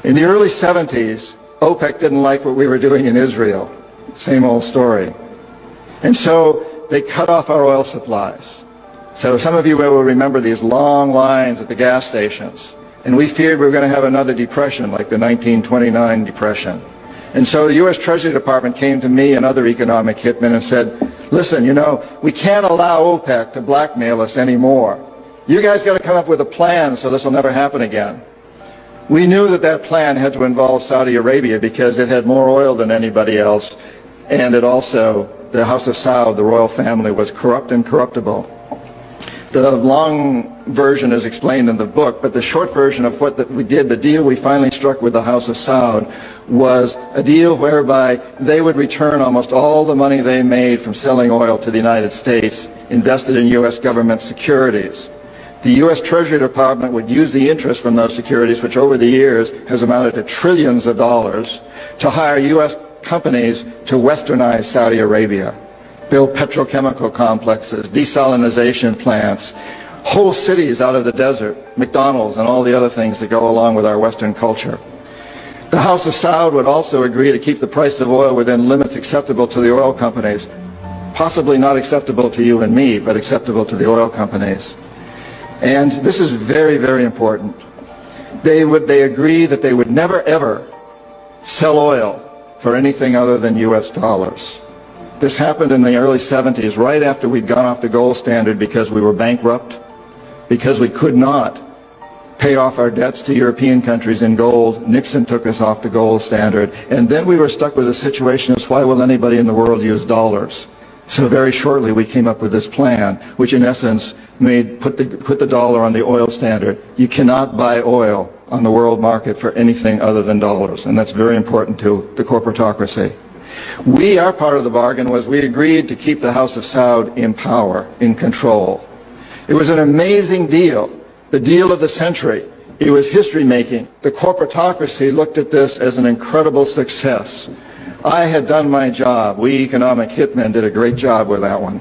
In the early 70s, OPEC didn't like what we were doing in Israel. Same old story. And so they cut off our oil supplies. So some of you will remember these long lines at the gas stations. And we feared we were going to have another depression like the 1929 depression. And so the U.S. Treasury Department came to me and other economic hitmen and said, listen, you know, we can't allow OPEC to blackmail us anymore. You guys got to come up with a plan so this will never happen again. We knew that that plan had to involve Saudi Arabia because it had more oil than anybody else, and it also, the House of Saud, the royal family, was corrupt and corruptible. The long version is explained in the book, but the short version of what we did, the deal we finally struck with the House of Saud, was a deal whereby they would return almost all the money they made from selling oil to the United States, invested in U.S. government securities. The U.S. Treasury Department would use the interest from those securities, which over the years has amounted to trillions of dollars, to hire U.S. companies to westernize Saudi Arabia, build petrochemical complexes, desalinization plants, whole cities out of the desert, McDonald's and all the other things that go along with our Western culture. The House of Saud would also agree to keep the price of oil within limits acceptable to the oil companies, possibly not acceptable to you and me, but acceptable to the oil companies. And this is very, very important. They agreed that they would never, ever sell oil for anything other than U.S. dollars. This happened in the early 70s, right after we'd gone off the gold standard because we were bankrupt, because we could not pay off our debts to European countries in gold. Nixon took us off the gold standard. And then we were stuck with a situation as why will anybody in the world use dollars? So very shortly we came up with this plan, which in essence put the dollar on the oil standard. You cannot buy oil on the world market for anything other than dollars, and that's very important to the corporatocracy. Our part of the bargain was we agreed to keep the House of Saud in power, in control. It was an amazing deal, the deal of the century. It was history-making. The corporatocracy looked at this as an incredible success. I had done my job. We economic hitmen did a great job with that one.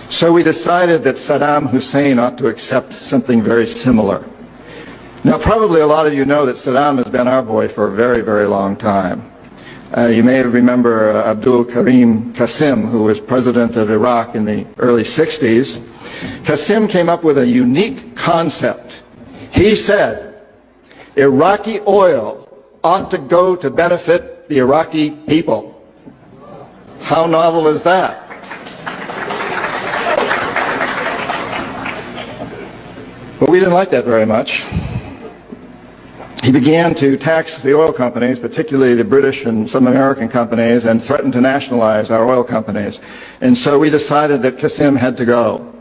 So we decided that Saddam Hussein ought to accept something very similar. Now, probably a lot of you know that Saddam has been our boy for a very, very long time. You may remember Abdul Karim Qasim, who was president of Iraq in the early 60s. Qasim came up with a unique concept. He said, Iraqi oil ought to go to benefit the Iraqi people. How novel is that? But we didn't like that very much. He began to tax the oil companies, particularly the British and some American companies, and threatened to nationalize our oil companies. And so we decided that Qasim had to go.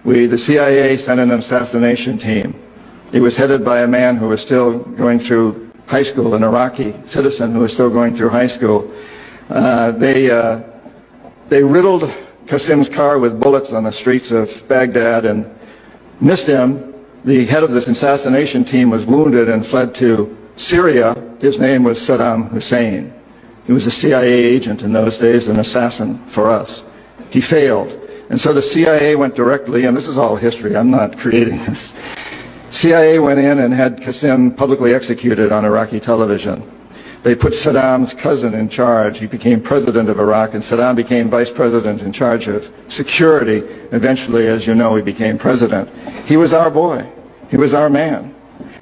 The CIA sent an assassination team. It was headed by a man who was still going through high school, an Iraqi citizen who was still going through high school. They riddled Qasim's car with bullets on the streets of Baghdad and missed him. The head of this assassination team was wounded and fled to Syria. His name was Saddam Hussein. He was a CIA agent in those days, an assassin for us. He failed. And so the CIA went directly, and this is all history, I'm not creating this. CIA went in and had Qasim publicly executed on Iraqi television. They put Saddam's cousin in charge. He became president of Iraq, and Saddam became vice president in charge of security. Eventually, as you know, he became president. He was our boy. He was our man.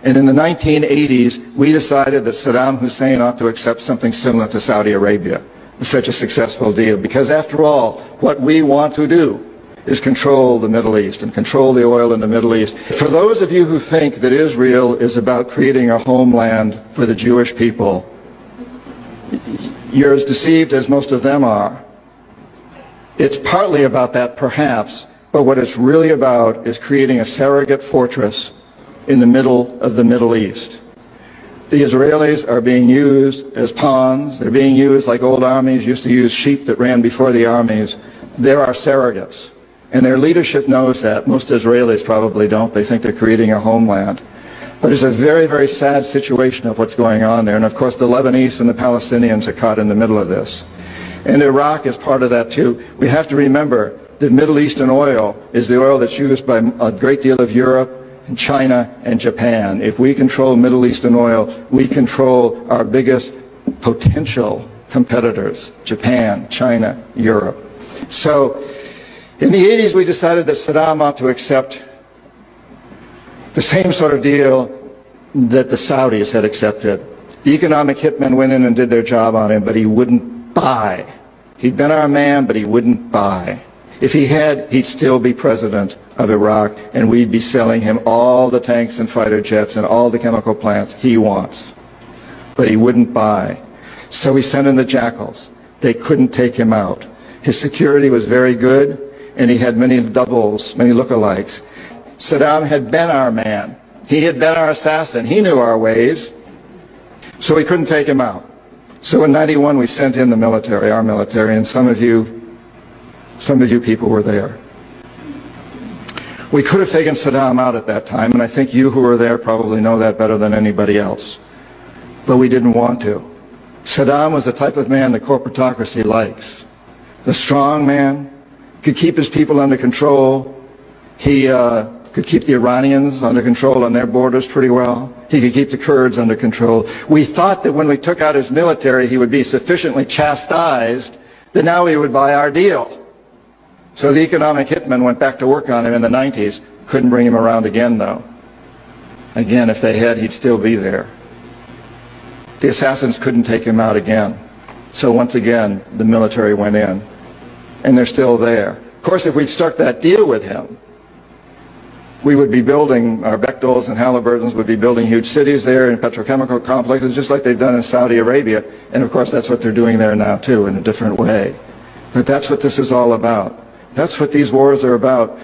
And in the 1980s, we decided that Saddam Hussein ought to accept something similar to Saudi Arabia. It was such a successful deal, because after all, what we want to do is control the Middle East and control the oil in the Middle East. For those of you who think that Israel is about creating a homeland for the Jewish people, you're as deceived as most of them are. It's partly about that, perhaps, but what it's really about is creating a surrogate fortress in the middle of the Middle East. The Israelis are being used as pawns. They're being used like old armies used to use sheep that ran before the armies. They're our surrogates. And their leadership knows that. Most Israelis probably don't. They think they're creating a homeland. But it's a very, very sad situation of what's going on there. And of course the Lebanese and the Palestinians are caught in the middle of this. And Iraq is part of that too. We have to remember that Middle Eastern oil is the oil that's used by a great deal of Europe, and China and Japan. If we control Middle Eastern oil, we control our biggest potential competitors, Japan, China, Europe. So in the 80s, we decided that Saddam ought to accept the same sort of deal that the Saudis had accepted. The economic hitmen went in and did their job on him, but he wouldn't buy. He'd been our man, but he wouldn't buy. If he had, he'd still be president of Iraq, and we'd be selling him all the tanks and fighter jets and all the chemical plants he wants. But he wouldn't buy. So we sent in the jackals. They couldn't take him out. His security was very good, and he had many doubles, many lookalikes. Saddam had been our man. He had been our assassin. He knew our ways. So we couldn't take him out. So in '91 we sent in the military, our military, and some of you people were there. We could have taken Saddam out at that time, and I think you who were there probably know that better than anybody else. But we didn't want to. Saddam was the type of man the corporatocracy likes. The strong man, could keep his people under control. He could keep the Iranians under control on their borders pretty well. He could keep the Kurds under control. We thought that when we took out his military, he would be sufficiently chastised that now he would buy our deal. So the economic hitmen went back to work on him in the 90s. Couldn't bring him around again, though. Again, if they had, he'd still be there. The assassins couldn't take him out again. So once again, the military went in. And they're still there. Of course, if we'd struck that deal with him, we would be building, our Bechtels and Halliburtons would be building huge cities there and petrochemical complexes, just like they've done in Saudi Arabia. And of course, that's what they're doing there now, too, in a different way. But that's what this is all about. That's what these wars are about.